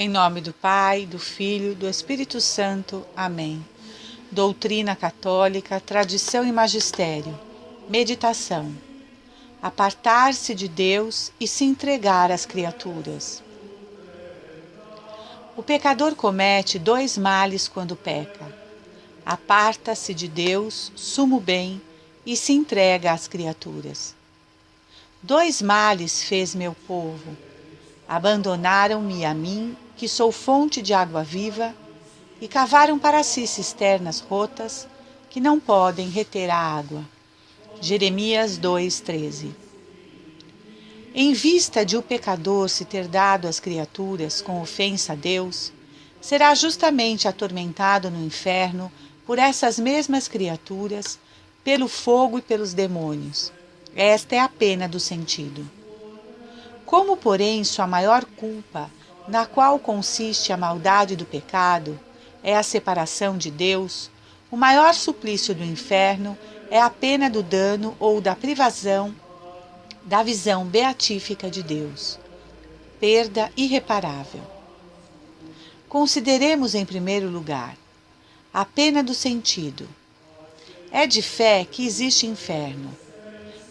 Em nome do Pai, do Filho, do Espírito Santo. Amém. Doutrina católica, tradição e magistério. Meditação. Apartar-se de Deus e se entregar às criaturas. O pecador comete 2 males quando peca. Aparta-se de Deus, sumo bem, e se entrega às criaturas. 2 males fez meu povo. Abandonaram-me a mim, que sou fonte de água viva, e cavaram para si cisternas rotas, que não podem reter a água. Jeremias 2:13. Em vista de o pecador se ter dado às criaturas com ofensa a Deus, será justamente atormentado no inferno por essas mesmas criaturas, pelo fogo e pelos demônios. Esta é a pena do sentido. Como, porém, sua maior culpa, na qual consiste a maldade do pecado, é a separação de Deus, o maior suplício do inferno é a pena do dano ou da privação da visão beatífica de Deus. Perda irreparável. Consideremos em primeiro lugar a pena do sentido. É de fé que existe inferno.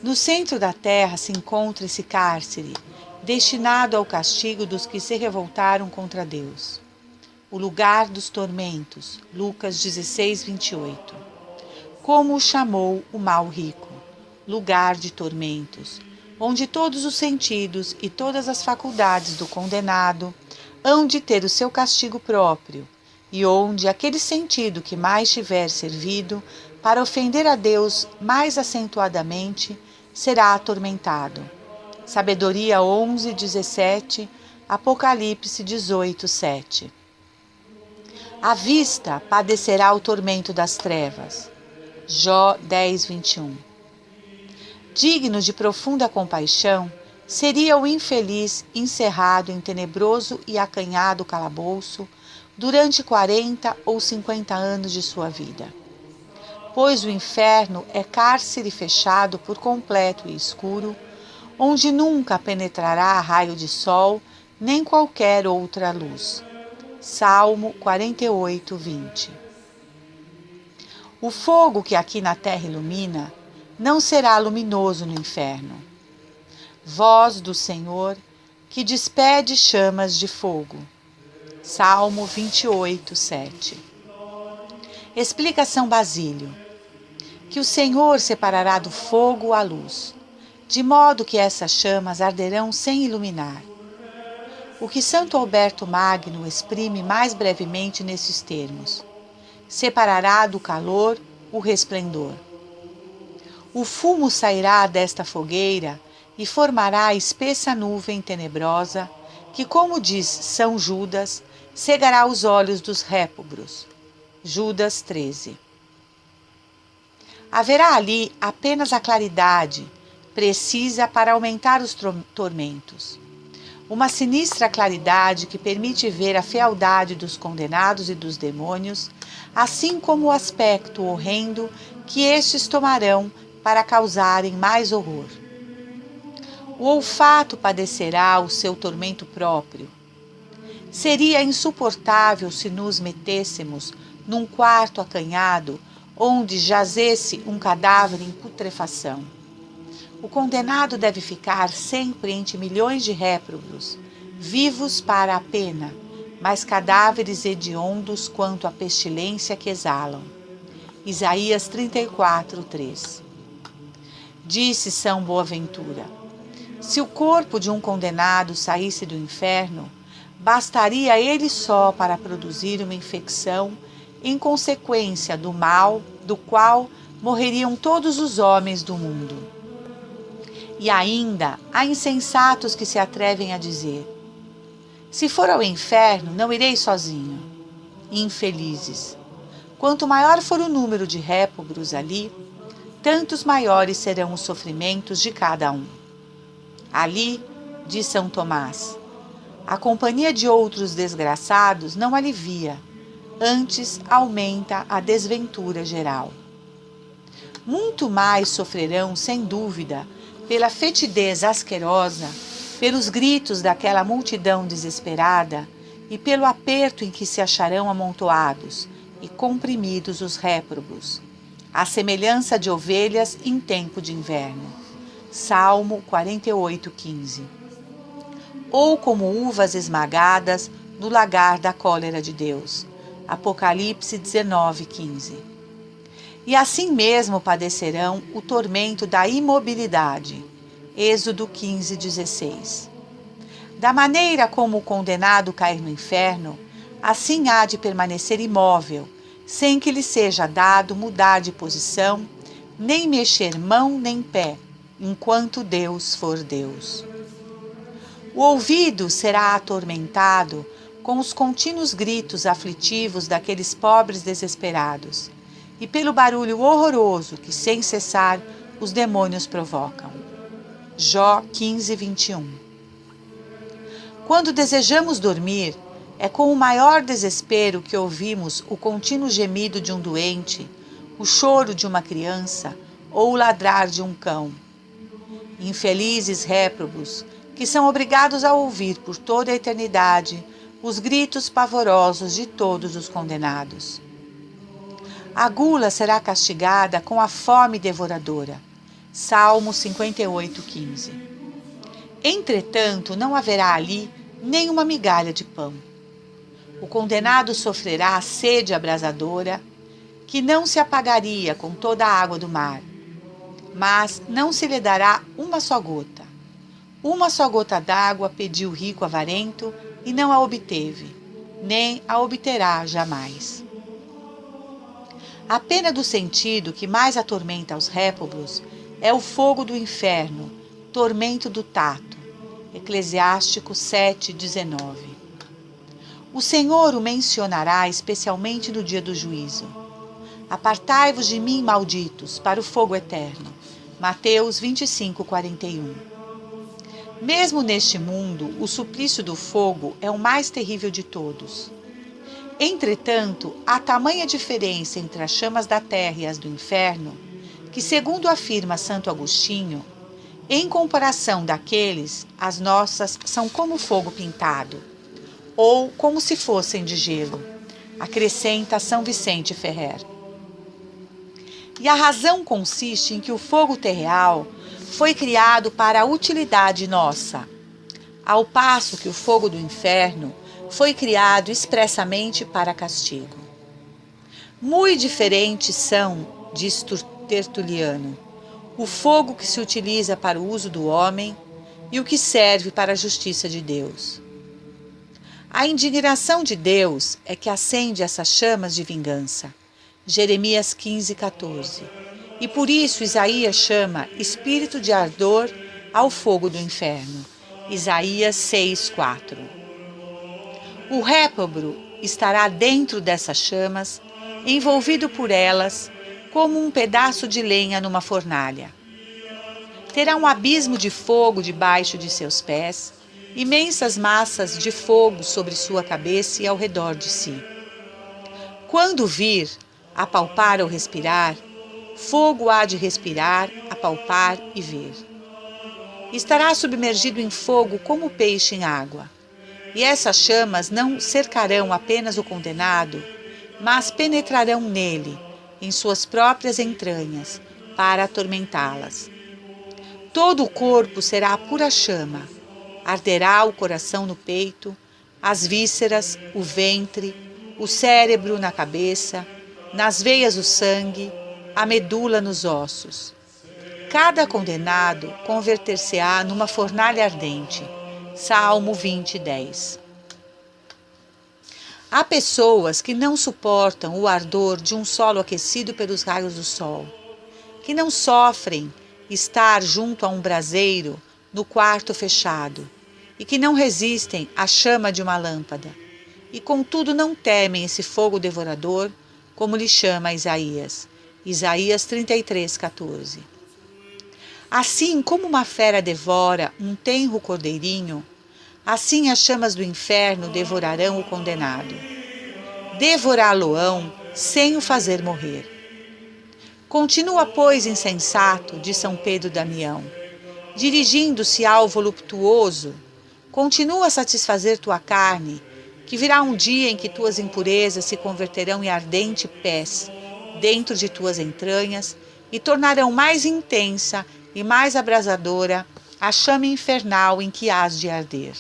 No centro da terra se encontra esse cárcere, destinado ao castigo dos que se revoltaram contra Deus. O lugar dos tormentos, Lucas 16:28. Como o chamou o mal rico, lugar de tormentos, onde todos os sentidos e todas as faculdades do condenado hão de ter o seu castigo próprio, e onde aquele sentido que mais tiver servido para ofender a Deus mais acentuadamente será atormentado. Sabedoria 11:17, Apocalipse 18:7. A vista padecerá o tormento das trevas. Jó 10:21. Digno de profunda compaixão, seria o infeliz encerrado em tenebroso e acanhado calabouço durante 40 ou 50 anos de sua vida. Pois o inferno é cárcere fechado por completo e escuro, onde nunca penetrará raio de sol, nem qualquer outra luz. Salmo 48:20. O fogo que aqui na terra ilumina, não será luminoso no inferno. Voz do Senhor, que despede chamas de fogo. Salmo 28:7. Explica São Basílio que o Senhor separará do fogo a luz, de modo que essas chamas arderão sem iluminar. O que Santo Alberto Magno exprime mais brevemente nesses termos: separará do calor o resplendor. O fumo sairá desta fogueira e formará espessa nuvem tenebrosa, que, como diz São Judas, cegará os olhos dos réprobos. Judas 13. Haverá ali apenas a claridade, precisa para aumentar os tormentos. Uma sinistra claridade que permite ver a fealdade dos condenados e dos demônios, assim como o aspecto horrendo que estes tomarão para causarem mais horror. O olfato padecerá o seu tormento próprio. Seria insuportável se nos metêssemos num quarto acanhado, onde jazesse um cadáver em putrefação. O condenado deve ficar sempre entre milhões de réprobos, vivos para a pena, mas cadáveres hediondos quanto à pestilência que exalam. Isaías 34:3. Disse São Boaventura: se o corpo de um condenado saísse do inferno, bastaria ele só para produzir uma infecção em consequência do mal do qual morreriam todos os homens do mundo. E ainda há insensatos que se atrevem a dizer: se for ao inferno, não irei sozinho. Infelizes! Quanto maior for o número de réprobos ali, tantos maiores serão os sofrimentos de cada um. Ali, diz São Tomás, a companhia de outros desgraçados não alivia, antes aumenta a desventura geral. Muito mais sofrerão, sem dúvida, pela fetidez asquerosa, pelos gritos daquela multidão desesperada, e pelo aperto em que se acharão amontoados e comprimidos os réprobos, à semelhança de ovelhas em tempo de inverno. Salmo 48:15. Ou como uvas esmagadas no lagar da cólera de Deus. Apocalipse 19:15. E assim mesmo padecerão o tormento da imobilidade. Êxodo 15:16. Da maneira como o condenado cair no inferno, assim há de permanecer imóvel, sem que lhe seja dado mudar de posição, nem mexer mão nem pé, enquanto Deus for Deus. O ouvido será atormentado com os contínuos gritos aflitivos daqueles pobres desesperados, e pelo barulho horroroso que, sem cessar, os demônios provocam. Jó 15:21. Quando desejamos dormir, é com o maior desespero que ouvimos o contínuo gemido de um doente, o choro de uma criança ou o ladrar de um cão. Infelizes réprobos, que são obrigados a ouvir por toda a eternidade os gritos pavorosos de todos os condenados. A gula será castigada com a fome devoradora. Salmo 58:15. Entretanto, não haverá ali nem uma migalha de pão. O condenado sofrerá a sede abrasadora, que não se apagaria com toda a água do mar, mas não se lhe dará uma só gota. Uma só gota d'água pediu o rico avarento e não a obteve, nem a obterá jamais. A pena do sentido que mais atormenta os réprobos é o fogo do inferno, tormento do tato. Eclesiástico 7:19. O Senhor o mencionará especialmente no dia do juízo. Apartai-vos de mim, malditos, para o fogo eterno. Mateus 25:41. Mesmo neste mundo, o suplício do fogo é o mais terrível de todos. Entretanto, há tamanha diferença entre as chamas da terra e as do inferno, que, segundo afirma Santo Agostinho, em comparação daqueles, as nossas são como fogo pintado, ou como se fossem de gelo, acrescenta São Vicente Ferrer. E a razão consiste em que o fogo terreal foi criado para a utilidade nossa, ao passo que o fogo do inferno foi criado expressamente para castigo. Muito diferentes são, diz Tertuliano, o fogo que se utiliza para o uso do homem e o que serve para a justiça de Deus. A indignação de Deus é que acende essas chamas de vingança. Jeremias 15:14. E por isso Isaías chama espírito de ardor ao fogo do inferno. Isaías 6:4. O réprobo estará dentro dessas chamas, envolvido por elas, como um pedaço de lenha numa fornalha. Terá um abismo de fogo debaixo de seus pés, imensas massas de fogo sobre sua cabeça e ao redor de si. Quando vir, apalpar ou respirar, fogo há de respirar, apalpar e ver. Estará submergido em fogo como peixe em água. E essas chamas não cercarão apenas o condenado, mas penetrarão nele, em suas próprias entranhas, para atormentá-las. Todo o corpo será pura chama, arderá o coração no peito, as vísceras, o ventre, o cérebro na cabeça, nas veias o sangue, a medula nos ossos. Cada condenado converter-se-á numa fornalha ardente. Salmo 20:10. Há pessoas que não suportam o ardor de um solo aquecido pelos raios do sol, que não sofrem estar junto a um braseiro no quarto fechado e que não resistem à chama de uma lâmpada, e contudo não temem esse fogo devorador, como lhe chama Isaías. Isaías 33:14. Assim como uma fera devora um tenro cordeirinho, assim as chamas do inferno devorarão o condenado. Devorá-lo-ão sem o fazer morrer. Continua, pois, insensato, de São Pedro Damião, dirigindo-se ao voluptuoso, continua a satisfazer tua carne, que virá um dia em que tuas impurezas se converterão em ardente pés dentro de tuas entranhas e tornarão mais intensa e mais abrasadora a chama infernal em que hás de arder.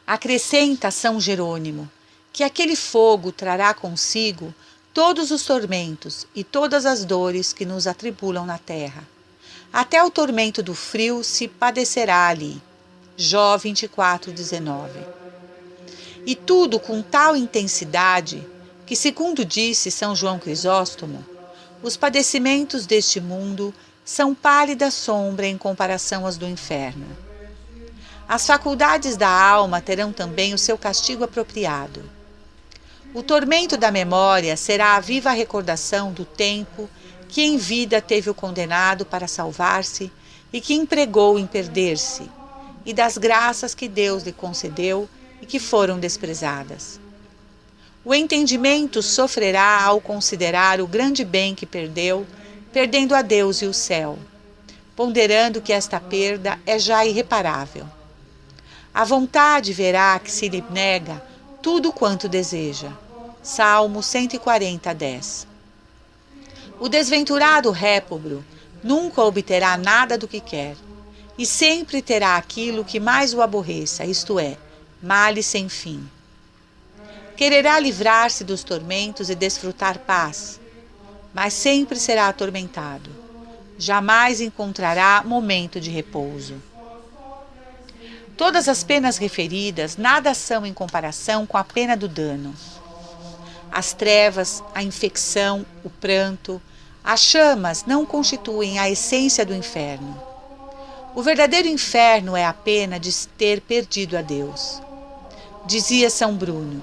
Acrescenta São Jerônimo que aquele fogo trará consigo todos os tormentos e todas as dores que nos atribulam na terra. Até o tormento do frio se padecerá ali. Jó 24:19. E tudo com tal intensidade que, segundo disse São João Crisóstomo, os padecimentos deste mundo são pálida sombra em comparação às do inferno. As faculdades da alma terão também o seu castigo apropriado. O tormento da memória será a viva recordação do tempo que em vida teve o condenado para salvar-se e que empregou em perder-se, e das graças que Deus lhe concedeu e que foram desprezadas. O entendimento sofrerá ao considerar o grande bem que perdeu, perdendo a Deus e o céu, ponderando que esta perda é já irreparável. A vontade verá que se lhe nega tudo quanto deseja. Salmo 140:10. O desventurado réprobo nunca obterá nada do que quer, e sempre terá aquilo que mais o aborreça, isto é, males sem fim. Quererá livrar-se dos tormentos e desfrutar paz, mas sempre será atormentado. Jamais encontrará momento de repouso. Todas as penas referidas nada são em comparação com a pena do dano. As trevas, a infecção, o pranto, as chamas não constituem a essência do inferno. O verdadeiro inferno é a pena de ter perdido a Deus. Dizia São Bruno: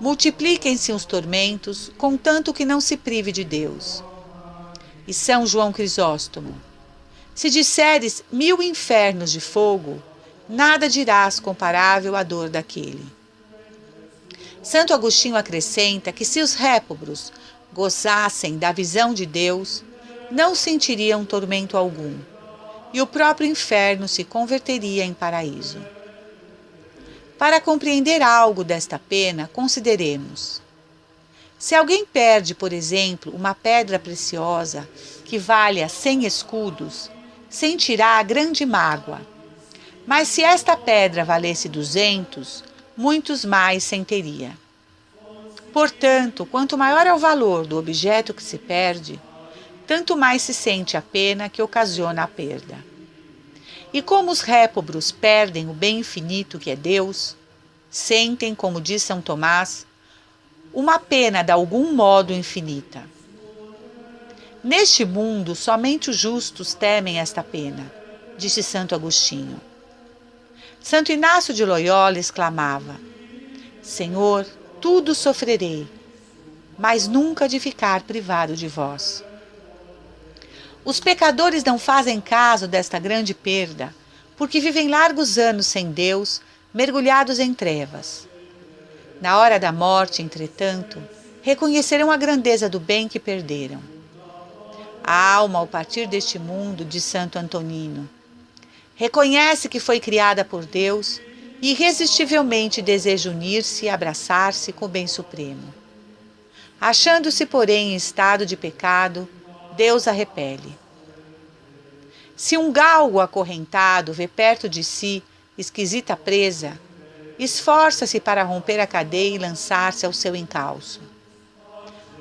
multipliquem-se os tormentos, contanto que não se prive de Deus. E São João Crisóstomo: se disseres 1000 infernos de fogo, nada dirás comparável à dor daquele. Santo Agostinho acrescenta que se os réprobos gozassem da visão de Deus, não sentiriam tormento algum, e o próprio inferno se converteria em paraíso. Para compreender algo desta pena, consideremos. Se alguém perde, por exemplo, uma pedra preciosa que valha 100 escudos, sentirá grande mágoa. Mas se esta pedra valesse 200, muitos mais sentiria. Portanto, quanto maior é o valor do objeto que se perde, tanto mais se sente a pena que ocasiona a perda. E como os réprobos perdem o bem infinito que é Deus, sentem, como diz São Tomás, uma pena de algum modo infinita. Neste mundo, somente os justos temem esta pena, disse Santo Agostinho. Santo Inácio de Loyola exclamava: Senhor, tudo sofrerei, mas nunca de ficar privado de vós. Os pecadores não fazem caso desta grande perda, porque vivem largos anos sem Deus, mergulhados em trevas. Na hora da morte, entretanto, reconhecerão a grandeza do bem que perderam. A alma, ao partir deste mundo, diz Santo Antonino, reconhece que foi criada por Deus e irresistivelmente deseja unir-se e abraçar-se com o bem supremo. Achando-se, porém, em estado de pecado, Deus a repele. Se um galgo acorrentado vê perto de si esquisita presa, esforça-se para romper a cadeia e lançar-se ao seu encalço.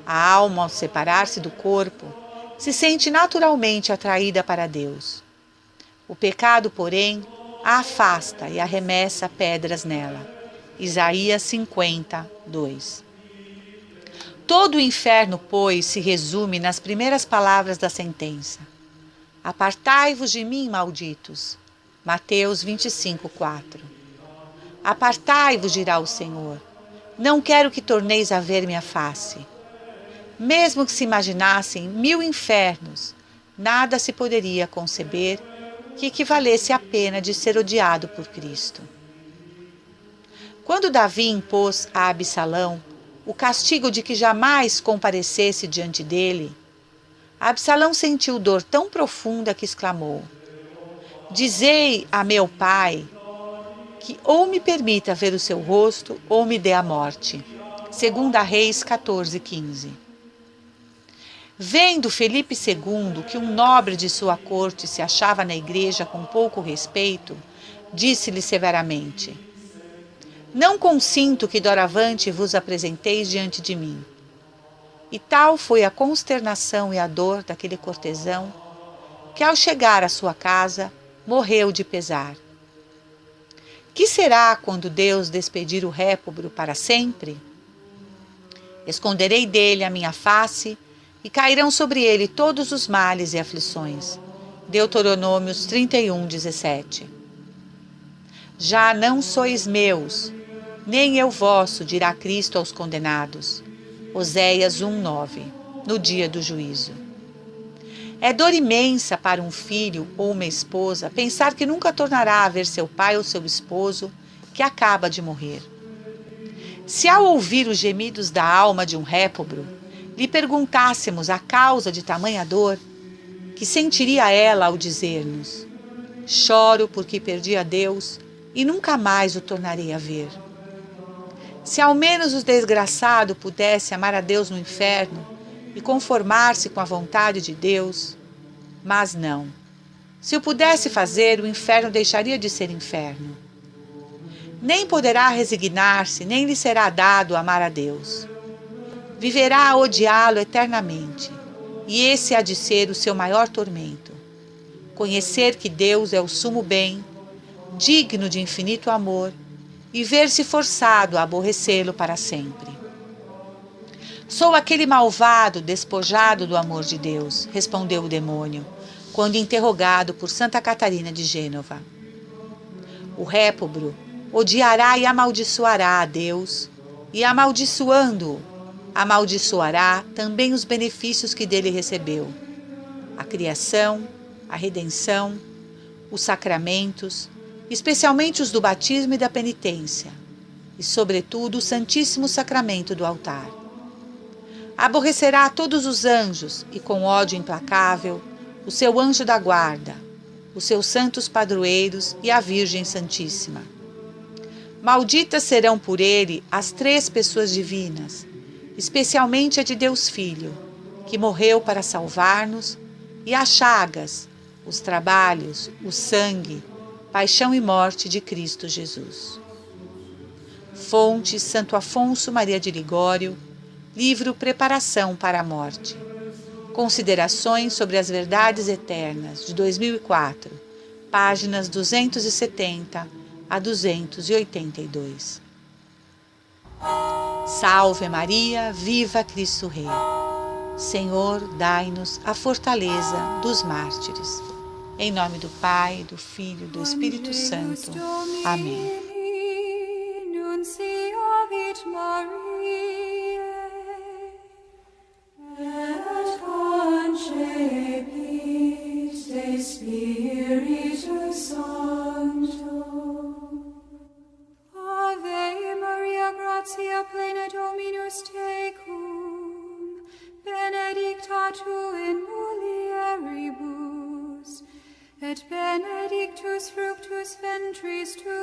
A alma, ao separar-se do corpo, se sente naturalmente atraída para Deus. O pecado, porém, a afasta e arremessa pedras nela. Isaías 50:2. Todo o inferno, pois, se resume nas primeiras palavras da sentença. Apartai-vos de mim, malditos. Mateus 25:4. Apartai-vos, dirá o Senhor. Não quero que torneis a ver minha face. Mesmo que se imaginassem 1000 infernos, nada se poderia conceber que equivalesse à pena de ser odiado por Cristo. Quando Davi impôs a Absalão o castigo de que jamais comparecesse diante dele, Absalão sentiu dor tão profunda que exclamou: Dizei a meu pai que ou me permita ver o seu rosto ou me dê a morte. 2 Reis 14:15. Vendo Felipe II que um nobre de sua corte se achava na igreja com pouco respeito, disse-lhe severamente: Não consinto que doravante vos apresenteis diante de mim. E tal foi a consternação e a dor daquele cortesão, que ao chegar à sua casa, morreu de pesar. Que será quando Deus despedir o réprobo para sempre? Esconderei dele a minha face, e cairão sobre ele todos os males e aflições. Deuteronômios 31:17. Já não sois meus, nem eu vosso, dirá Cristo aos condenados. Oséias 1:9, no dia do juízo. É dor imensa para um filho ou uma esposa pensar que nunca tornará a ver seu pai ou seu esposo que acaba de morrer. Se ao ouvir os gemidos da alma de um réprobo, lhe perguntássemos a causa de tamanha dor, que sentiria ela ao dizer-nos: choro porque perdi a Deus e nunca mais o tornarei a ver. Se ao menos o desgraçado pudesse amar a Deus no inferno e conformar-se com a vontade de Deus, mas não. Se o pudesse fazer, o inferno deixaria de ser inferno. Nem poderá resignar-se, nem lhe será dado amar a Deus. Viverá a odiá-lo eternamente, e esse há de ser o seu maior tormento. Conhecer que Deus é o sumo bem, digno de infinito amor, e ver-se forçado a aborrecê-lo para sempre. Sou aquele malvado despojado do amor de Deus, respondeu o demônio, quando interrogado por Santa Catarina de Gênova. O réprobo odiará e amaldiçoará a Deus, e amaldiçoando-o, amaldiçoará também os benefícios que dele recebeu: a criação, a redenção, os sacramentos, especialmente os do batismo e da penitência, e, sobretudo, o Santíssimo Sacramento do altar. Aborrecerá todos os anjos e, com ódio implacável, o seu anjo da guarda, os seus santos padroeiros e a Virgem Santíssima. Malditas serão por ele as 3 pessoas divinas, especialmente a de Deus Filho, que morreu para salvar-nos, e as chagas, os trabalhos, o sangue, paixão e morte de Cristo Jesus. Fonte Santo Afonso Maria de Ligório, livro Preparação para a Morte. Considerações sobre as Verdades Eternas, de 2004, páginas 270 a 282. Salve Maria, viva Cristo Rei. Senhor, dai-nos a fortaleza dos mártires. Em nome do Pai, do Filho e do Espírito Santo. Amém. Ave Maria, gratia plena Dominus tecum, benedicta tu in mulieribus, et benedictus fructus ventris tui,